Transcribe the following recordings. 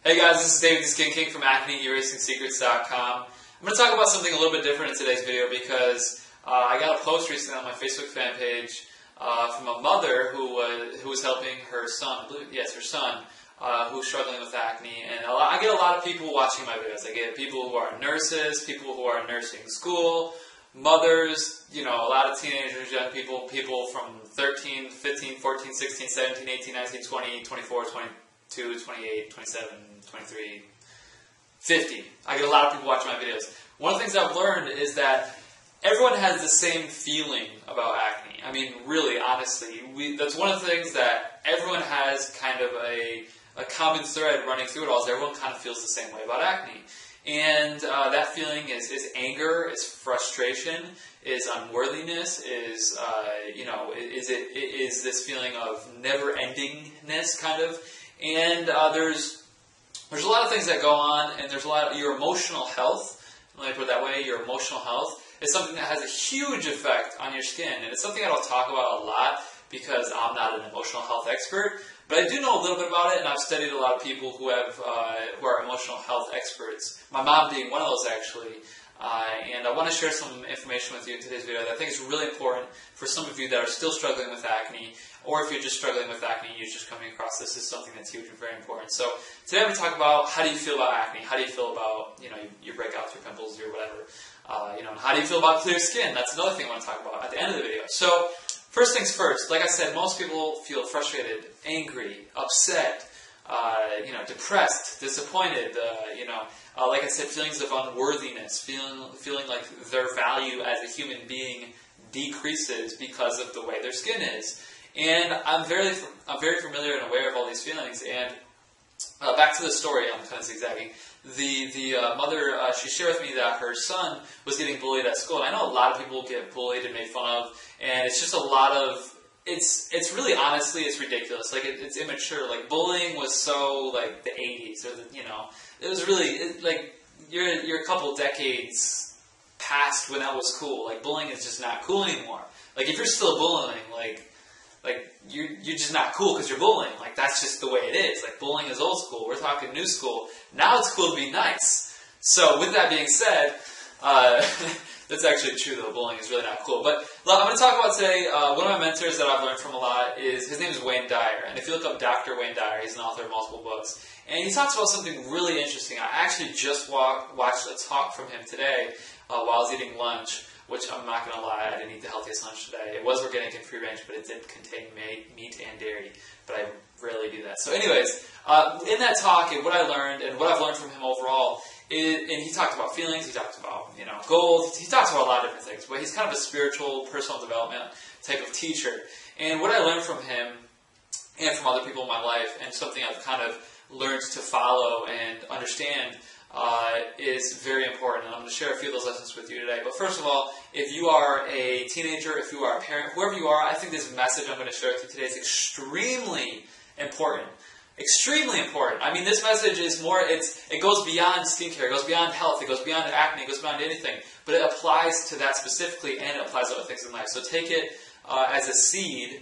Hey guys, this is David the Skin King from AcneErasinGSecrets.com. I'm going to talk about something a little bit different in today's video because I got a post recently on my Facebook fan page from a mother who was helping her son, who's struggling with acne. And I get a lot of people watching my videos. I get people who are nurses, people who are in nursing school, mothers, a lot of teenagers, young people, people from 13, 15, 14, 16, 17, 18, 19, 20, 24, 22, 28, 27, 23, 50. I get a lot of people watching my videos. One of the things I've learned is that everyone has the same feeling about acne. I mean, really, honestly, that's one of the things that everyone has kind of a common thread running through it all, is everyone kind of feels the same way about acne. And that feeling is anger, is frustration, is unworthiness, is this feeling of never-endingness, kind of. And there's a lot of things that go on, and there's a lot of your emotional health. Let me put it that way. Your emotional health is something that has a huge effect on your skin, and it's something I don't talk about a lot because I'm not an emotional health expert. But I do know a little bit about it, and I've studied a lot of people who are emotional health experts. My mom being one of those, actually. And I want to share some information with you in today's video that I think is really important for some of you that are still struggling with acne, or if you're just struggling with acne, you're just coming across this is something that's huge and very important. So today I'm going to talk about how do you feel about acne, how do you feel about your breakouts, your pimples, your whatever, how do you feel about clear skin? That's another thing I want to talk about at the end of the video. So first things first, like I said, most people feel frustrated, angry, upset, depressed, disappointed, like I said, feelings of unworthiness, feeling like their value as a human being decreases because of the way their skin is. And I'm very familiar and aware of all these feelings. And back to the story, I'm kind of zigzagging. The mother, she shared with me that her son was getting bullied at school. And I know a lot of people get bullied and made fun of, and it's just a lot of, it's really, honestly, it's ridiculous. Like, it's immature. Like, bullying was so, like, the 80s, or it was really, you're a couple decades past when that was cool. Like, bullying is just not cool anymore. Like, if you're still bullying, like you're just not cool because you're bullying. Like, that's just the way it is. Like, bullying is old school. We're talking new school. Now it's cool to be nice. So, with that being said, that's actually true, though. Bullying is really not cool. But I'm going to talk about today, one of my mentors that I've learned from a lot his name is Wayne Dyer. And if you look up Dr. Wayne Dyer, he's an author of multiple books. And he talks about something really interesting. I actually just watched a talk from him today while I was eating lunch, which I'm not going to lie, I didn't eat the healthiest lunch today. It was organic and free range, but it did contain meat and dairy. But I rarely do that. So anyways, in that talk, and what I learned, and what I've learned from him overall, and he talked about feelings, he talked about, goals, he talks about a lot of different things, but he's kind of a spiritual, personal development type of teacher. And what I learned from him, and from other people in my life, and something I've kind of learned to follow and understand, is very important. And I'm going to share a few of those lessons with you today. But first of all, if you are a teenager, if you are a parent, whoever you are, I think this message I'm going to share with you today is extremely important. Extremely important. I mean, this message is more, it goes beyond skincare, it goes beyond health, it goes beyond acne, it goes beyond anything. But it applies to that specifically, and it applies to other things in life. So take it as a seed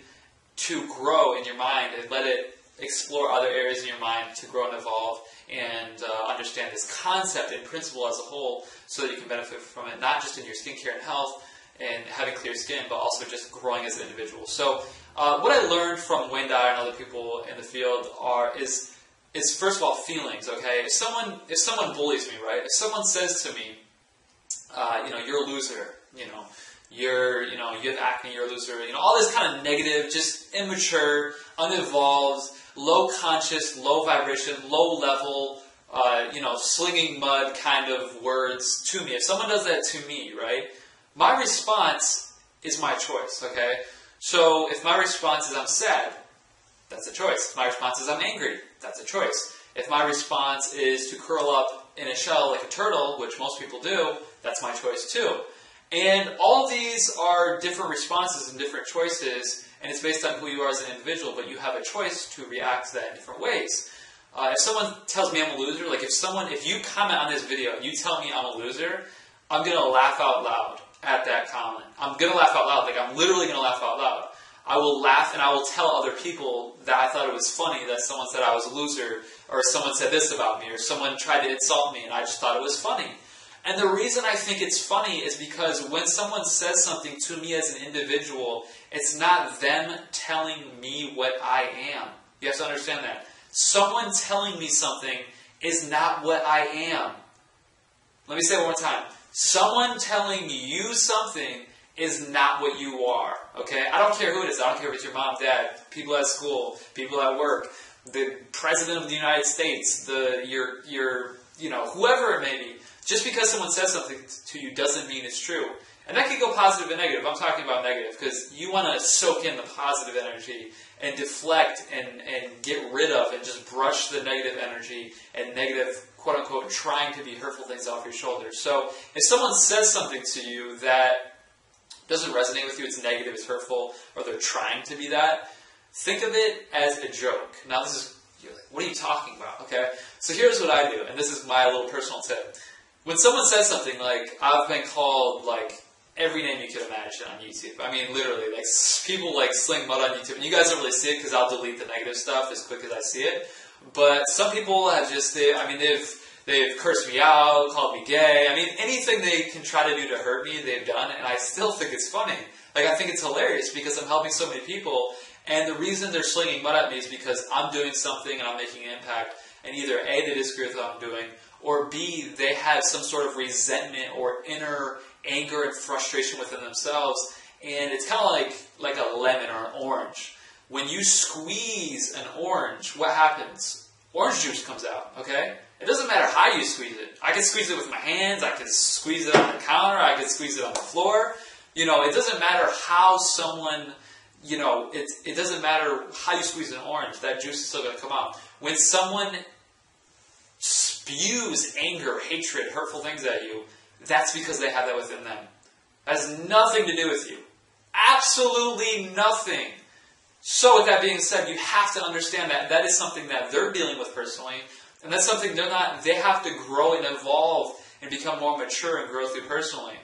to grow in your mind, and let it explore other areas in your mind to grow and evolve, and understand this concept and principle as a whole, so that you can benefit from it, not just in your skincare and health and having clear skin, but also just growing as an individual. So what I learned from Wayne Dyer and other people in the field is first of all, feelings. Okay, if someone bullies me, right? If someone says to me, you're a loser, you have acne, you're a loser, all this kind of negative, just immature, unevolved, low conscious, low vibration, low level, slinging mud kind of words to me. If someone does that to me, right, my response is my choice, okay? So if my response is I'm sad, that's a choice. If my response is I'm angry, that's a choice. If my response is to curl up in a shell like a turtle, which most people do, that's my choice too. And all of these are different responses and different choices, and it's based on who you are as an individual, but you have a choice to react to that in different ways. If someone tells me I'm a loser, like if you comment on this video and you tell me I'm a loser, I'm going to laugh out loud at that comment. I'm going to laugh out loud, like I'm literally going to laugh out loud. I will laugh and I will tell other people that I thought it was funny that someone said I was a loser or someone said this about me, or someone tried to insult me, and I just thought it was funny. And the reason I think it's funny is because when someone says something to me as an individual, it's not them telling me what I am. You have to understand that. Someone telling me something is not what I am. Let me say it one more time. Someone telling you something is not what you are. Okay? I don't care who it is. I don't care if it's your mom, dad, people at school, people at work, the president of the United States, whoever it may be. Just because someone says something to you doesn't mean it's true. And that can go positive and negative. I'm talking about negative because you want to soak in the positive energy and deflect and get rid of and just brush the negative energy and negative, quote-unquote, trying to be hurtful things off your shoulders. So if someone says something to you that doesn't resonate with you, it's negative, it's hurtful, or they're trying to be that, think of it as a joke. Now this is, what are you talking about? Okay? So here's what I do, and this is my little personal tip. When someone says something like, I've been called, every name you could imagine on YouTube. I mean, literally, people, sling mud on YouTube. And you guys don't really see it because I'll delete the negative stuff as quick as I see it. But some people have they've cursed me out, called me gay. I mean, anything they can try to do to hurt me, they've done. And I still think it's funny. I think it's hilarious because I'm helping so many people. And the reason they're slinging mud at me is because I'm doing something and I'm making an impact. And either A, they disagree with what I'm doing, or B, they have some sort of resentment or inner anger and frustration within themselves. And it's kind of like a lemon or an orange. When you squeeze an orange, what happens? Orange juice comes out, okay? It doesn't matter how you squeeze it. I can squeeze it with my hands, I can squeeze it on the counter, I can squeeze it on the floor. It doesn't matter how someone, it doesn't matter how you squeeze an orange, that juice is still going to come out. When someone spews anger, hatred, hurtful things at you, that's because they have that within them. That has nothing to do with you. Absolutely nothing. So with that being said, you have to understand that that is something that they're dealing with personally, and that's something they have to grow and evolve and become more mature and grow through personally.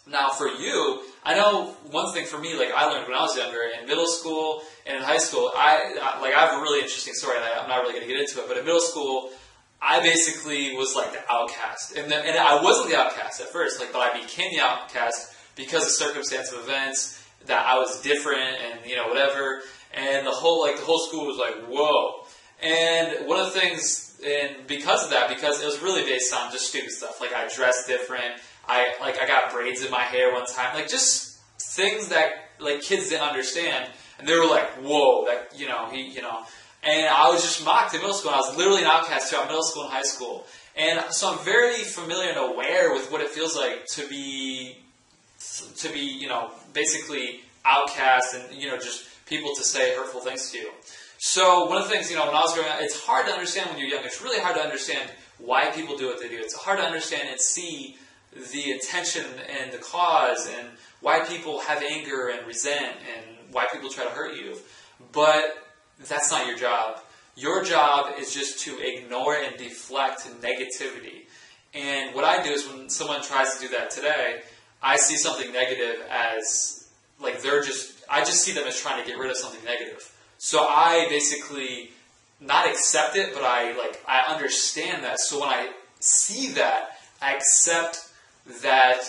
Now for you, I know one thing for me, I learned when I was younger, in middle school and in high school, I have a really interesting story, and I'm not really going to get into it, but in middle school, I basically was the outcast. And I wasn't the outcast at first, but I became the outcast because of circumstance of events, that I was different and, whatever. And the whole school was like, whoa. And one of the things, and because of that, because it was really based on just stupid stuff. I dressed different. I got braids in my hair one time. Just things that, kids didn't understand. And they were like, whoa, And I was just mocked in middle school. I was literally an outcast throughout middle school and high school. And so I'm very familiar and aware with what it feels like to be basically outcast and, just people to say hurtful things to you. So one of the things, when I was growing up, it's hard to understand when you're young. It's really hard to understand why people do what they do. It's hard to understand and see the intention and the cause and why people have anger and resent and why people try to hurt you. But that's not your job. Your job is just to ignore and deflect negativity. And what I do is when someone tries to do that today, I see something negative as, I just see them as trying to get rid of something negative. So I basically not accept it, but I understand that. So when I see that, I accept that,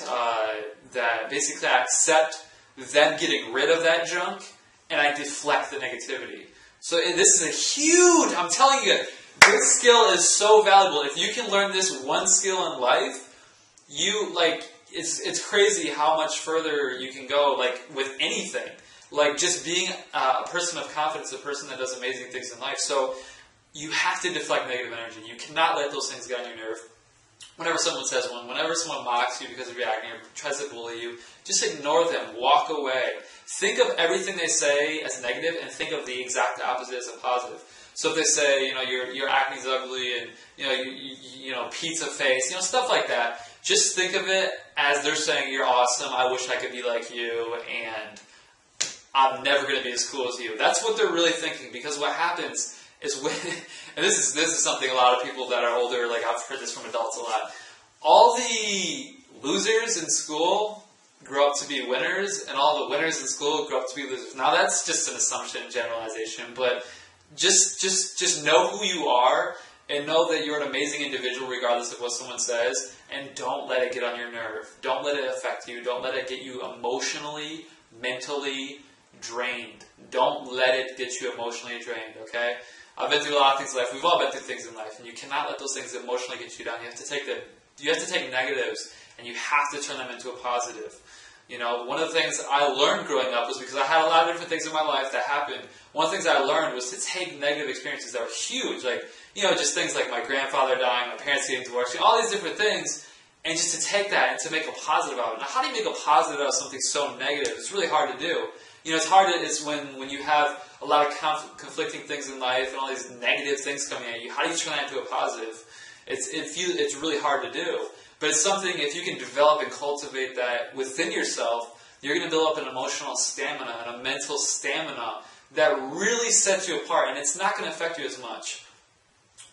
basically I accept them getting rid of that junk, and I deflect the negativity. So this is a huge, I'm telling you, this skill is so valuable. If you can learn this one skill in life, it's crazy how much further you can go, with anything. Just being a person of confidence, a person that does amazing things in life. So you have to deflect negative energy. You cannot let those things get on your nerve. Whenever someone says one, whenever someone mocks you because of your acne or tries to bully you, just ignore them. Walk away. Think of everything they say as negative and think of the exact opposite as a positive. So if they say, your acne's ugly and, pizza face, stuff like that, just think of it as they're saying, you're awesome, I wish I could be like you, and I'm never going to be as cool as you. That's what they're really thinking, because what happens is when, and this is something a lot of people that are older, I've heard this from adults a lot, all the losers in school grow up to be winners, and all the winners in school grow up to be losers. Now that's just an assumption, generalization, but just know who you are and know that you're an amazing individual regardless of what someone says, and don't let it get on your nerve. Don't let it affect you. Don't let it get you emotionally, mentally drained. Don't let it get you emotionally drained, okay? I've been through a lot of things in life. We've all been through things in life, and you cannot let those things emotionally get you down. You have to take negatives, and you have to turn them into a positive. You know, one of the things I learned growing up was because I had a lot of different things in my life that happened. One of the things I learned was to take negative experiences that were huge, like, you know, just things like my grandfather dying, my parents getting divorced, all these different things, and just to take that and to make a positive out of it. Now, how do you make a positive out of something so negative? It's really hard to do. You know, it's when you have a lot of conflicting things in life and all these negative things coming at you. How do you turn that into a positive? It's really hard to do. But it's something, if you can develop and cultivate that within yourself, you're going to build up an emotional stamina and a mental stamina that really sets you apart, and it's not going to affect you as much.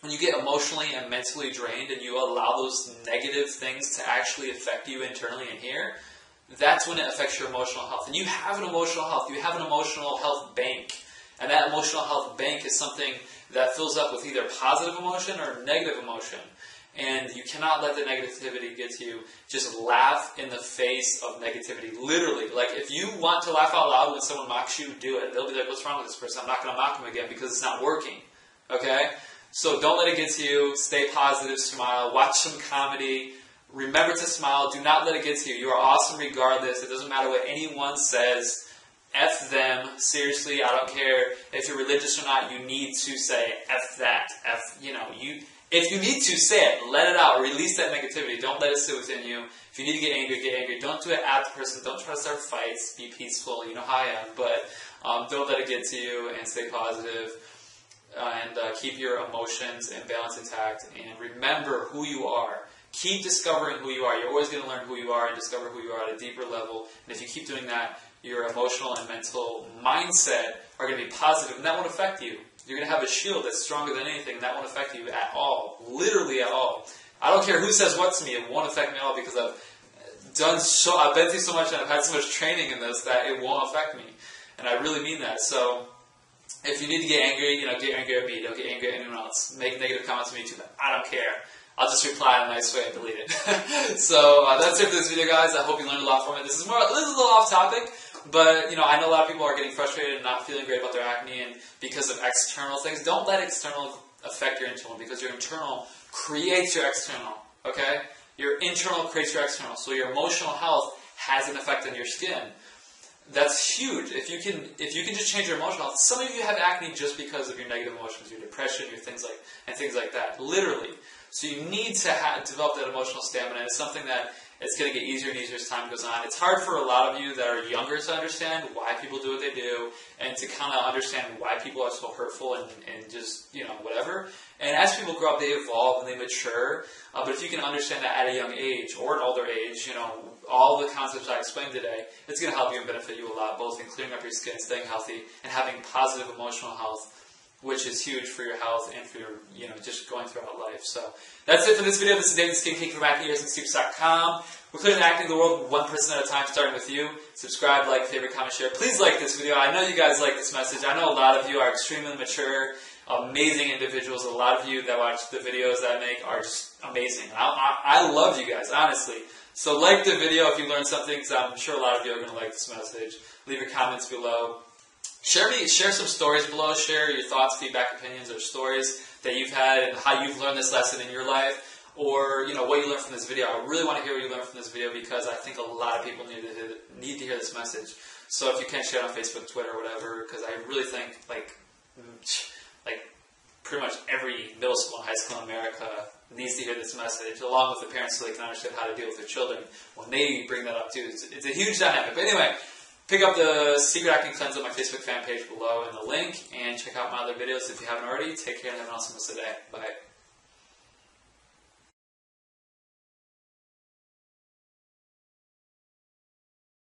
When you get emotionally and mentally drained and you allow those negative things to actually affect you internally in here, that's when it affects your emotional health. And you have an emotional health. You have an emotional health bank. And that emotional health bank is something that fills up with either positive emotion or negative emotion. And you cannot let the negativity get to you. Just laugh in the face of negativity. Literally. Like, if you want to laugh out loud when someone mocks you, do it. They'll be like, what's wrong with this person? I'm not going to mock him again because it's not working. Okay? So don't let it get to you. Stay positive. Smile. Watch some comedy. Remember to smile. Do not let it get to you. You are awesome regardless. It doesn't matter what anyone says. F them. Seriously, I don't care if you're religious or not. You need to say F that. If you need to say it, let it out. Release that negativity. Don't let it sit within you. If you need to get angry, get angry. Don't do it at the person. Don't try to start fights. Be peaceful. You know how I am. But don't let it get to you, and stay positive. And keep your emotions and balance intact. And remember who you are. Keep discovering who you are. You're always going to learn who you are and discover who you are at a deeper level. And if you keep doing that, your emotional and mental mindset are going to be positive, and that won't affect you. You're going to have a shield that's stronger than anything, and that won't affect you at all. Literally at all. I don't care who says what to me, it won't affect me at all because I've been through so much and I've had so much training in this that it won't affect me. And I really mean that. So if you need to get angry, get angry at me. Don't get angry at anyone else. Make negative comments to me too, but I don't care. I'll just reply in a nice way and delete it. So that's it for this video, guys. I hope you learned a lot from it. This is a little off topic, but I know a lot of people are getting frustrated and not feeling great about their acne, and because of external things. Don't let external affect your internal, because your internal creates your external. Okay, your internal creates your external. So your emotional health has an effect on your skin. That's huge. If you can just change your emotional health. Some of you have acne just because of your negative emotions, your depression, your things like that. Literally. So you need to develop that emotional stamina. It's something that it's going to get easier and easier as time goes on. It's hard for a lot of you that are younger to understand why people do what they do, and to kind of understand why people are so hurtful and just, whatever. And as people grow up, they evolve and they mature. But if you can understand that at a young age or an older age, all the concepts I explained today, it's going to help you and benefit you a lot, both in clearing up your skin, staying healthy, and having positive emotional health, which is huge for your health and for your, just going throughout life. So that's it for this video. This is David Skin King from AcneHairsandSecrets.com. We're clearing acne in the world one person at a time, starting with you. Subscribe, like, favorite, comment, share. Please like this video. I know you guys like this message. I know a lot of you are extremely mature, amazing individuals. A lot of you that watch the videos that I make are just amazing. I love you guys, honestly. So like the video if you learned something, because I'm sure a lot of you are going to like this message. Leave your comments below. Share some stories below. Share your thoughts, feedback, opinions, or stories that you've had and how you've learned this lesson in your life, or what you learned from this video. I really want to hear what you learned from this video, because I think a lot of people need to hear this message. So if you can, share it on Facebook, Twitter, whatever, because I really think like pretty much every middle school and high school in America needs to hear this message, along with the parents, so they can understand how to deal with their children when they bring that up too. It's a huge dynamic. But anyway, pick up the Secret Acne Cleanse on my Facebook fan page below in the link, and check out my other videos if you haven't already. Take care and have an awesome rest of the day. Bye.